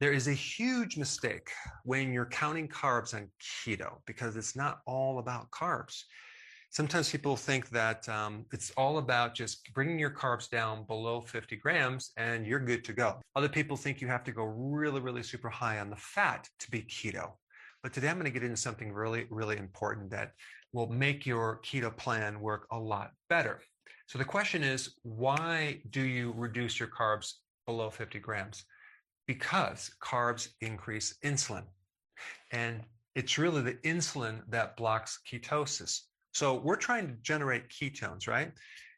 There is a huge mistake when you're counting carbs on keto because it's not all about carbs. Sometimes people think that it's all about just bringing your carbs down below 50 grams and you're good to go. Other people think you have to go really, really super high on the fat to be keto. But today I'm going to get into something really, really important that will make your keto plan work a lot better. So the question is, why do you reduce your carbs below 50 grams? Because carbs increase insulin. And it's really the insulin that blocks ketosis. So we're trying to generate ketones, right?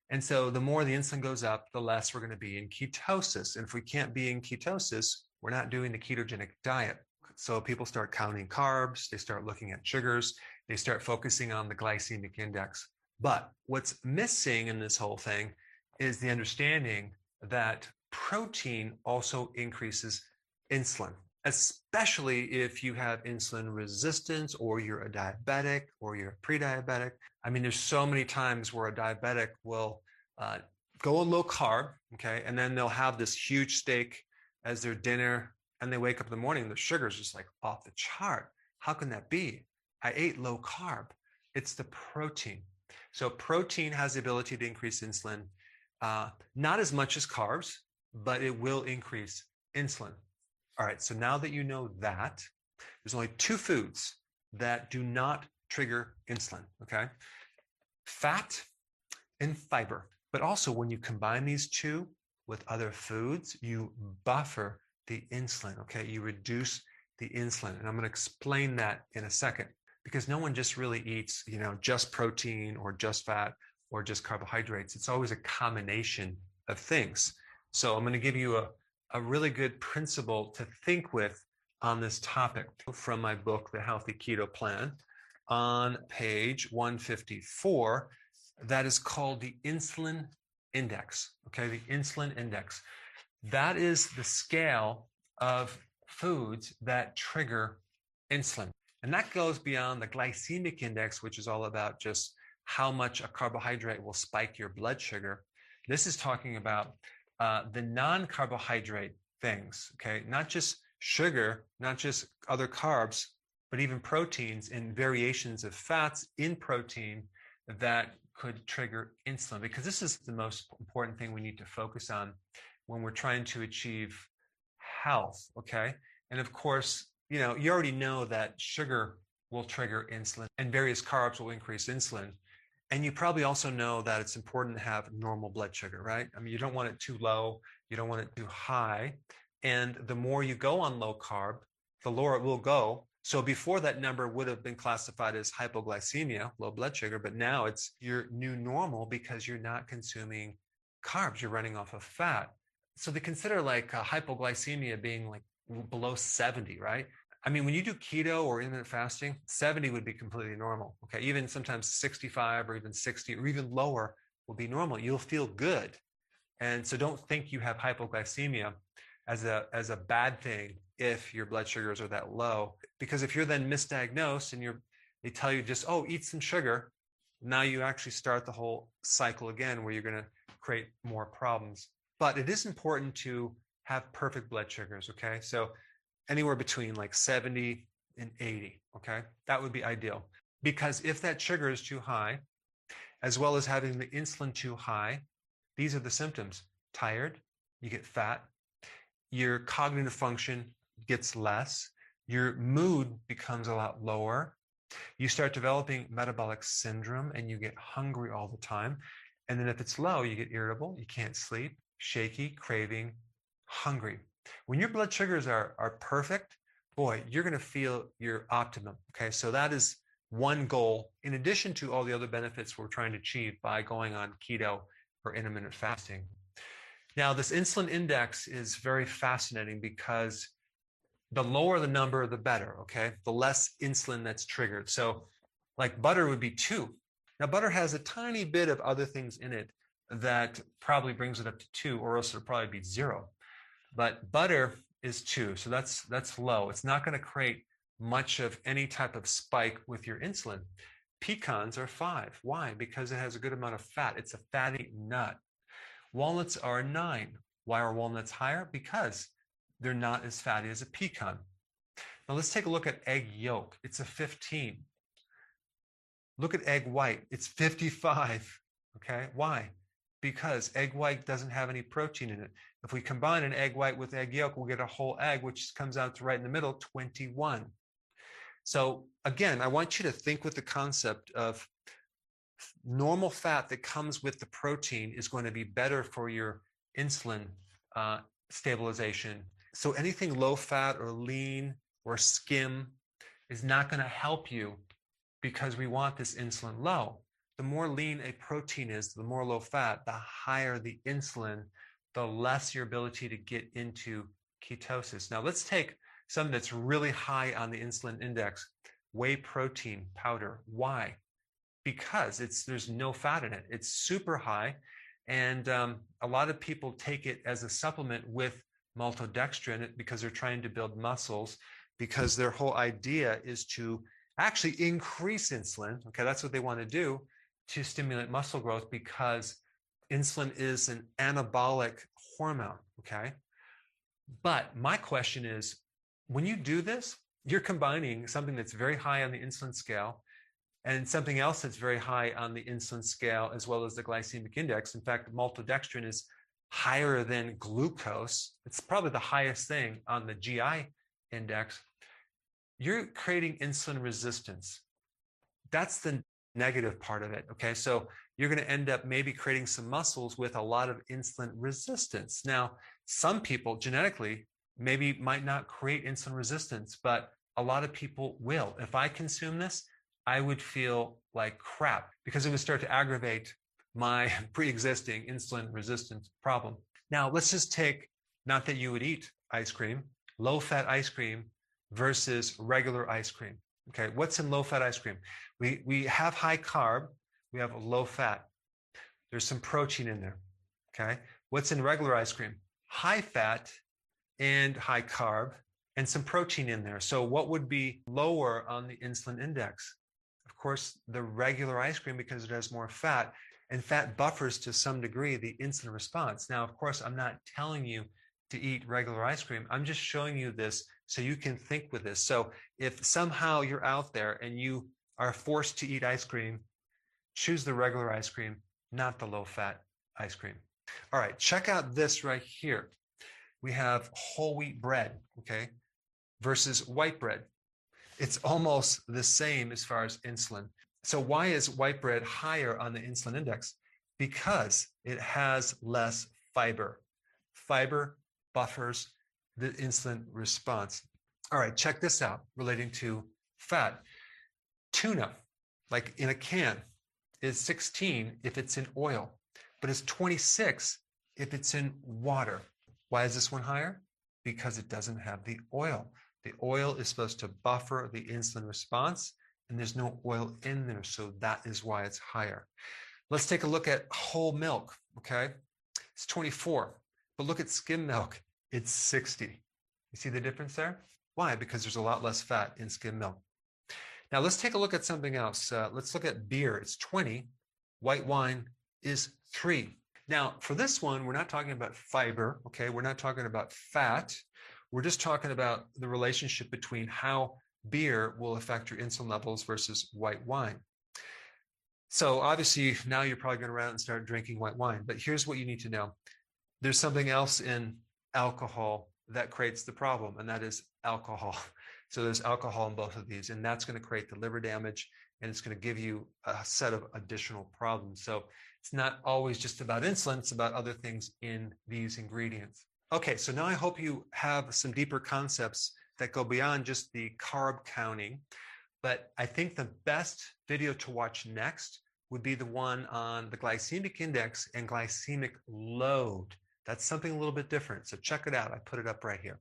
And so the more the insulin goes up, the less we're going to be in ketosis. And if we can't be in ketosis, we're not doing the ketogenic diet. So people start counting carbs, they start looking at sugars, they start focusing on the glycemic index. But what's missing in this whole thing is the understanding that protein also increases insulin, especially if you have insulin resistance or you're a diabetic or you're pre-diabetic. I mean, there's so many times where a diabetic will go on low carb, okay, and then they'll have this huge steak as their dinner, and they wake up in the morning and the sugar's just like off the chart. How can that be? I ate low carb. It's the protein. So protein has the ability to increase insulin, not as much as carbs, but it will increase insulin. All right, so now that you know that, there's only two foods that do not trigger insulin, okay? Fat and fiber. But also when you combine these two with other foods, you buffer the insulin, okay? You reduce the insulin. And I'm gonna explain that in a second because no one just really eats, just protein or just fat or just carbohydrates. It's always a combination of things. So I'm going to give you a really good principle to think with on this topic from my book, The Healthy Keto Plan, on page 154, that is called the insulin index, okay? The insulin index. That is the scale of foods that trigger insulin. And that goes beyond the glycemic index, which is all about just how much a carbohydrate will spike your blood sugar. This is talking about the non-carbohydrate things, okay? Not just sugar, not just other carbs, but even proteins and variations of fats in protein that could trigger insulin, because this is the most important thing we need to focus on when we're trying to achieve health, okay? And of course, you already know that sugar will trigger insulin and various carbs will increase insulin. And you probably also know that it's important to have normal blood sugar, right? I mean, you don't want it too low, you don't want it too high. And the more you go on low carb, the lower it will go. So before that number would have been classified as hypoglycemia, low blood sugar, but now it's your new normal because you're not consuming carbs, you're running off of fat. So they consider like hypoglycemia being like below 70, right? I mean, when you do keto or intermittent fasting, 70 would be completely normal, okay? Even sometimes 65 or even 60 or even lower will be normal. You'll feel good. And so don't think you have hypoglycemia as a bad thing if your blood sugars are that low. Because if you're then misdiagnosed and they tell you just, oh, eat some sugar, now you actually start the whole cycle again where you're going to create more problems. But it is important to have perfect blood sugars, okay? So anywhere between like 70 and 80, okay? That would be ideal. Because if that sugar is too high, as well as having the insulin too high, these are the symptoms. Tired, you get fat, your cognitive function gets less, your mood becomes a lot lower, you start developing metabolic syndrome and you get hungry all the time. And then if it's low, you get irritable, you can't sleep, shaky, craving, hungry. When your blood sugars are perfect, boy, you're going to feel your optimum. Okay, so that is one goal in addition to all the other benefits we're trying to achieve by going on keto or intermittent fasting. Now, this insulin index is very fascinating because the lower the number, the better, okay? The less insulin that's triggered. So like butter would be 2. Now, butter has a tiny bit of other things in it that probably brings it up to 2, or else it'll probably be 0. But butter is 2, so that's low. It's not going to create much of any type of spike with your insulin. Pecans are 5. Why? Because it has a good amount of fat. It's a fatty nut. Walnuts are 9. Why are walnuts higher? Because they're not as fatty as a pecan. Now let's take a look at egg yolk. It's a 15. Look at egg white. It's 55. Okay, why? Because egg white doesn't have any protein in it. If we combine an egg white with egg yolk, we'll get a whole egg, which comes out to right in the middle, 21. So again, I want you to think with the concept of normal fat that comes with the protein is going to be better for your insulin stabilization. So anything low fat or lean or skim is not going to help you because we want this insulin low. The more lean a protein is, the more low fat, the higher the insulin, the less your ability to get into ketosis. Now let's take something that's really high on the insulin index, whey protein powder. Why? Because there's no fat in it. It's super high, and a lot of people take it as a supplement with maltodextrin because they're trying to build muscles, because their whole idea is to actually increase insulin. Okay, that's what they want to do, to stimulate muscle growth, because insulin is an anabolic hormone. Okay, but my question is, when you do this, you're combining something that's very high on the insulin scale and something else that's very high on the insulin scale, as well as the glycemic index. In fact, maltodextrin is higher than glucose. It's probably the highest thing on the GI index. You're creating insulin resistance. That's the negative part of it. Okay, so you're going to end up maybe creating some muscles with a lot of insulin resistance. Now, some people genetically maybe might not create insulin resistance, but a lot of people will. If I consume this, I would feel like crap because it would start to aggravate my pre-existing insulin resistance problem. Now, let's just take, not that you would eat ice cream, low-fat ice cream versus regular ice cream. Okay, what's in low-fat ice cream? We have high carb, we have low fat. There's some protein in there. Okay, what's in regular ice cream? High fat and high carb and some protein in there. So what would be lower on the insulin index? Of course, the regular ice cream, because it has more fat, and fat buffers to some degree the insulin response. Now, of course, I'm not telling you to eat regular ice cream. I'm just showing you this so you can think with this. So if somehow you're out there and you are forced to eat ice cream, choose the regular ice cream, not the low-fat ice cream. All right, check out this right here. We have whole wheat bread, okay, versus white bread. It's almost the same as far as insulin. So why is white bread higher on the insulin index? Because it has less fiber. Fiber buffers the insulin response. All right, check this out relating to fat. Tuna, like in a can, is 16 if it's in oil, but it's 26 if it's in water. Why is this one higher? Because it doesn't have the oil. The oil is supposed to buffer the insulin response, and there's no oil in there, so that is why it's higher. Let's take a look at whole milk, okay? It's 24, but look at skim milk, it's 60. You see the difference there? Why? Because there's a lot less fat in skim milk. Now let's take a look at something else. Let's look at beer, it's 20, white wine is 3. Now for this one, we're not talking about fiber, okay? We're not talking about fat. We're just talking about the relationship between how beer will affect your insulin levels versus white wine. So obviously now you're probably going to run out and start drinking white wine, but here's what you need to know. There's something else in alcohol that creates the problem, and that is alcohol. So there's alcohol in both of these, and that's going to create the liver damage, and it's going to give you a set of additional problems. So it's not always just about insulin, it's about other things in these ingredients. Okay, so now I hope you have some deeper concepts that go beyond just the carb counting, but I think the best video to watch next would be the one on the glycemic index and glycemic load. That's something a little bit different, so check it out. I put it up right here.